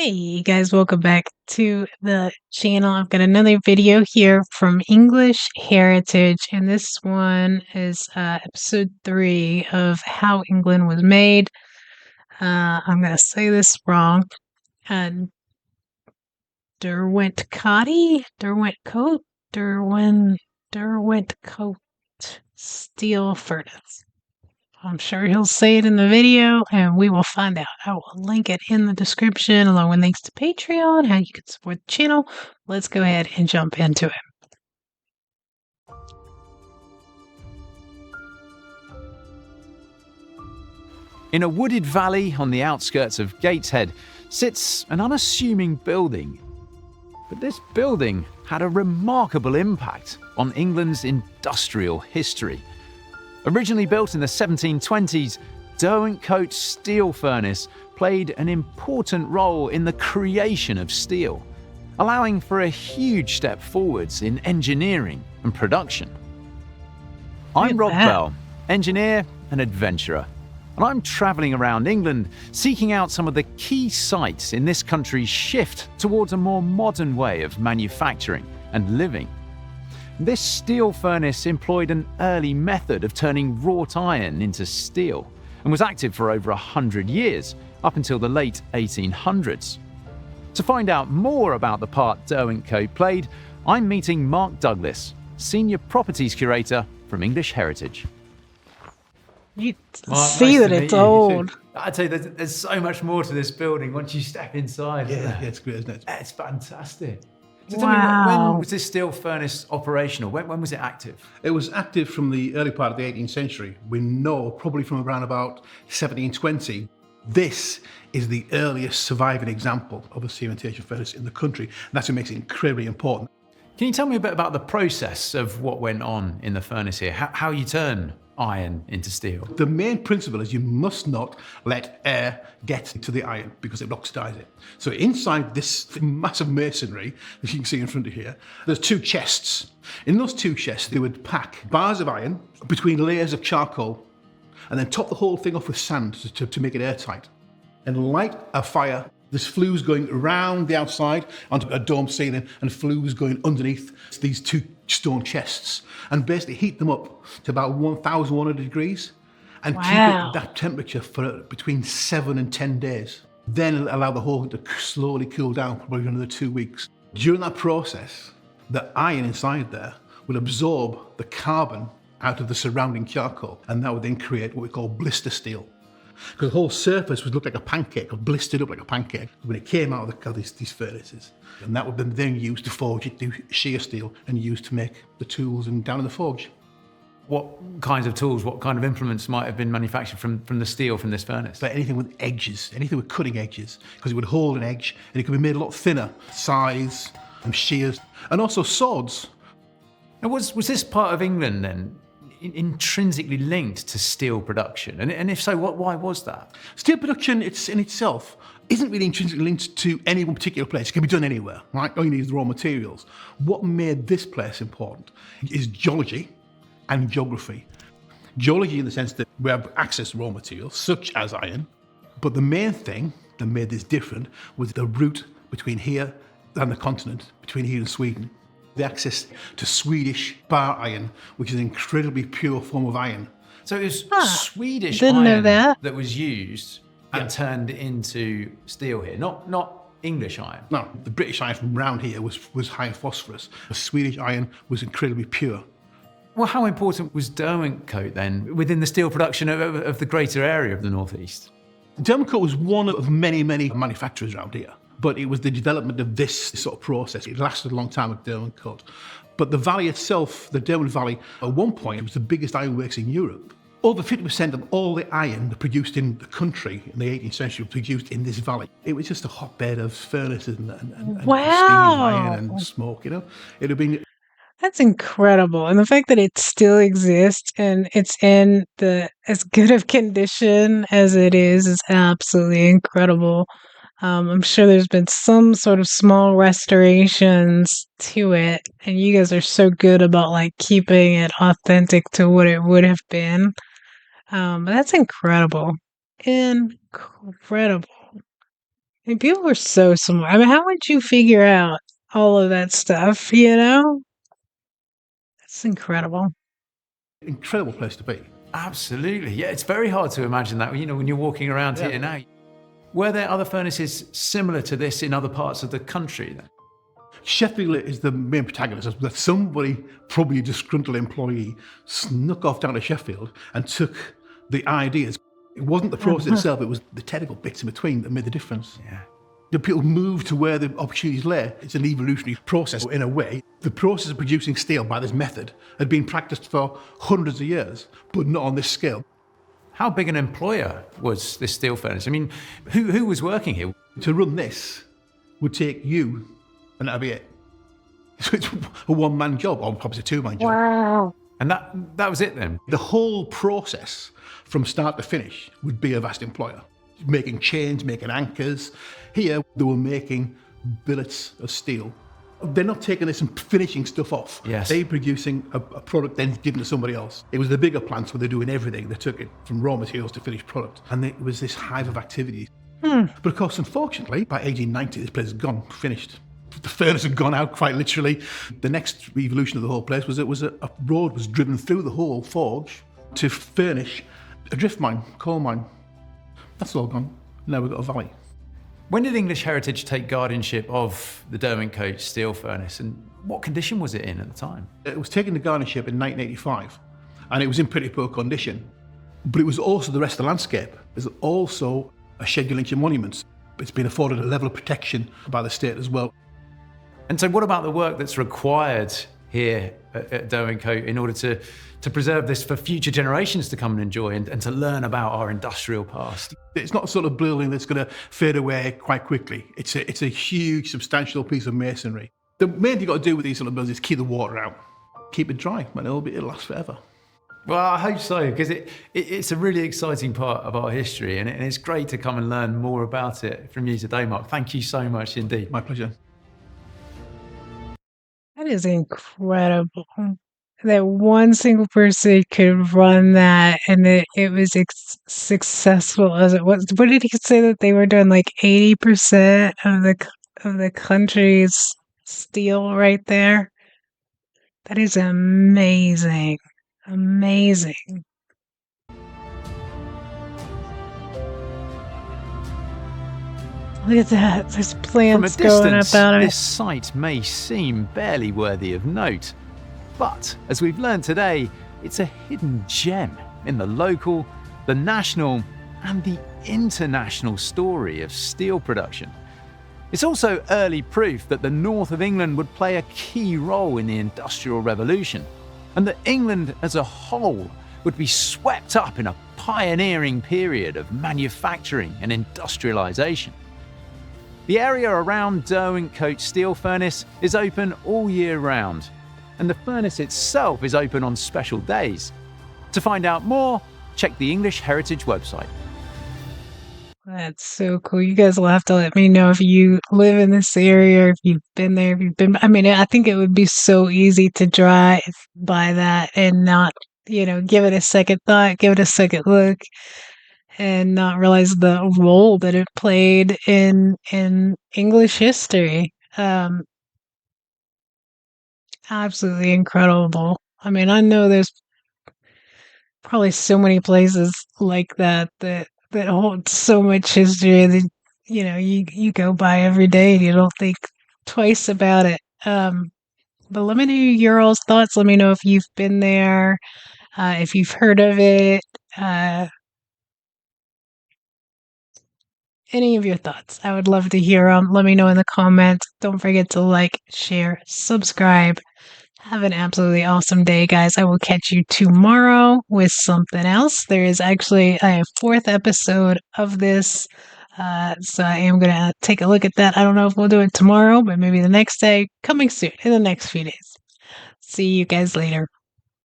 Hey guys, welcome back to the channel. I've got another video here from English Heritage, and this one is episode 3 of How England Was Made. I'm going to say this wrong. Uh, Derwentcote Steel Furnace. I'm sure he'll say it in the video, and we will find out. I will link it in the description along with links to Patreon, how you can support the channel. Let's go ahead and jump into it. In a wooded valley on the outskirts of Gateshead sits an unassuming building. But this building had a remarkable impact on England's industrial history. Originally built in the 1720s, Derwentcote Steel Furnace played an important role in the creation of steel, allowing for a huge step forwards in engineering and production. I'm Rob Bell, engineer and adventurer, and I'm travelling around England seeking out some of the key sites in this country's shift towards a more modern way of manufacturing and living. This steel furnace employed an early method of turning wrought iron into steel and was active for over 100 years, up until the late 1800s. To find out more about the part Derwentcote played, I'm meeting Mark Douglas, Senior Properties Curator from English Heritage. You see that it's old. I tell you, there's so much more to this building once you step inside. Yeah, it's great, isn't it? It's fantastic. So Wow. tell me, when was this steel furnace operational? When was it active? It was active from the early part of the 18th century. We know probably from around about 1720. This is the earliest surviving example of a cementation furnace in the country. And that's what makes it incredibly important. Can you tell me a bit about the process of what went on in the furnace here? How you turn iron into steel? The main principle is you must not let air get to the iron because it will oxidize it. So inside this massive masonry, as you can see in front of here, there's two chests. In those two chests, they would pack bars of iron between layers of charcoal and then top the whole thing off with sand to make it airtight. And light a fire. There's flues going around the outside onto a dome ceiling and flues going underneath these two stone chests, and basically heat them up to about 1,100 degrees and keep it at that temperature for between 7 and 10 days. Then allow the whole to slowly cool down, probably another 2 weeks. During that process, the iron inside there will absorb the carbon out of the surrounding charcoal, and that would then create what we call blister steel. Because the whole surface would look like a pancake, or blistered up like a pancake when it came out of these furnaces. And that would be then used to forge it, do shear steel, and used to make the tools and down in the forge. What kinds of tools, what kind of implements might have been manufactured from the steel from this furnace? But anything with edges, anything with cutting edges, because it would hold an edge, and it could be made a lot thinner, scythes and shears, and also swords. Now, was this part of England then intrinsically linked to steel production? And if so, why was that? Steel production in itself isn't really intrinsically linked to any one particular place. It can be done anywhere, right? All you need is the raw materials. What made this place important is geology and geography. Geology in the sense that we have access to raw materials, such as iron, but the main thing that made this different was the route between here and the continent, between here and Sweden. The access to Swedish bar iron, which is an incredibly pure form of iron. So it was Swedish didn't know iron that was used and turned into steel here, not English iron. No, the British iron from around here was high in phosphorus. The Swedish iron was incredibly pure. Well, how important was Derwentcote then within the steel production of the greater area of the northeast? Derwentcote was one of many manufacturers around here. But it was the development of this sort of process. It lasted a long time at Derwentcote. But the valley itself, the Derwent Valley, at one point, it was the biggest ironworks in Europe. Over 50% of all the iron produced in the country in the 18th century was produced in this valley. It was just a hotbed of furnaces and steam iron and smoke, you know. It had been... That's incredible. And the fact that it still exists and it's in as good of condition as it is absolutely incredible. I'm sure there's been some sort of small restorations to it, and you guys are so good about like keeping it authentic to what it would have been. But that's incredible. Incredible. And people are so smart. I mean, how would you figure out all of that stuff, you know? It's incredible. Incredible place to be. Absolutely. Yeah, it's very hard to imagine that, when you're walking around here now. Were there other furnaces similar to this in other parts of the country then? Sheffield is the main protagonist. That somebody, probably a disgruntled employee, snuck off down to Sheffield and took the ideas. It wasn't the process itself, it was the technical bits in between that made the difference. Yeah. The people move to where the opportunities lay. It's an evolutionary process in a way. The process of producing steel by this method had been practiced for hundreds of years, but not on this scale. How big an employer was this steel furnace? I mean, who was working here? To run this would take you, and that'd be it. So it's a one-man job, or probably a two-man job. Wow. And that was it then? The whole process from start to finish would be a vast employer. Making chains, making anchors. Here, they were making billets of steel. They're not taking this and finishing stuff off. Yes. They're producing a product then given to somebody else. It was the bigger plants where they're doing everything. They took it from raw materials to finished product. And it was this hive of activity. But of course, unfortunately, by 1890, this place is gone, finished. The furnace had gone out, quite literally. The next evolution of the whole place was a road was driven through the whole forge to furnish a drift mine, coal mine. That's all gone. Now we've got a valley. When did English Heritage take guardianship of the Derwentcote Steel Furnace, and what condition was it in at the time? It was taken to guardianship in 1985, and it was in pretty poor condition. But it was also the rest of the landscape. There's also a scheduled ancient monuments. It's been afforded a level of protection by the state as well. And so what about the work that's required here at Derwentcote in order to preserve this for future generations to come and enjoy and to learn about our industrial past? It's not sort of building that's going to fade away quite quickly. It's a huge, substantial piece of masonry. The main thing you've got to do with these sort of buildings is keep the water out. Keep it dry, and it'll last forever. Well, I hope so, because it's a really exciting part of our history, and it's great to come and learn more about it from you today, Mark. Thank you so much indeed. My pleasure. That is incredible. That one single person could run that and it was successful as it was. What did he say that they were doing? Like 80% of the country's steel right there. That is amazing. Amazing. Look at that. There's plants going up out of it. This site may seem barely worthy of note, but as we've learned today, it's a hidden gem in the local, the national, and the international story of steel production. It's also early proof that the north of England would play a key role in the Industrial Revolution, and that England as a whole would be swept up in a pioneering period of manufacturing and industrialisation. The area around Derwentcote Steel Furnace is open all year round, and the furnace itself is open on special days. To find out more, check the English Heritage website. That's so cool. You guys will have to let me know if you live in this area, or if you've been there, if you've been. I mean, I think it would be so easy to drive by that and not, give it a second thought, give it a second look, and not realize the role that it played in English history. Absolutely incredible. I mean, I know there's probably so many places like that hold so much history that you go by every day and you don't think twice about it. But let me know your all's thoughts. Let me know if you've been there, if you've heard of it. Any of your thoughts. I would love to hear them. Let me know in the comments. Don't forget to like, share, subscribe. Have an absolutely awesome day, guys. I will catch you tomorrow with something else. There is actually a 4th episode of this. So I am going to take a look at that. I don't know if we'll do it tomorrow, but maybe the next day. Coming soon in the next few days. See you guys later.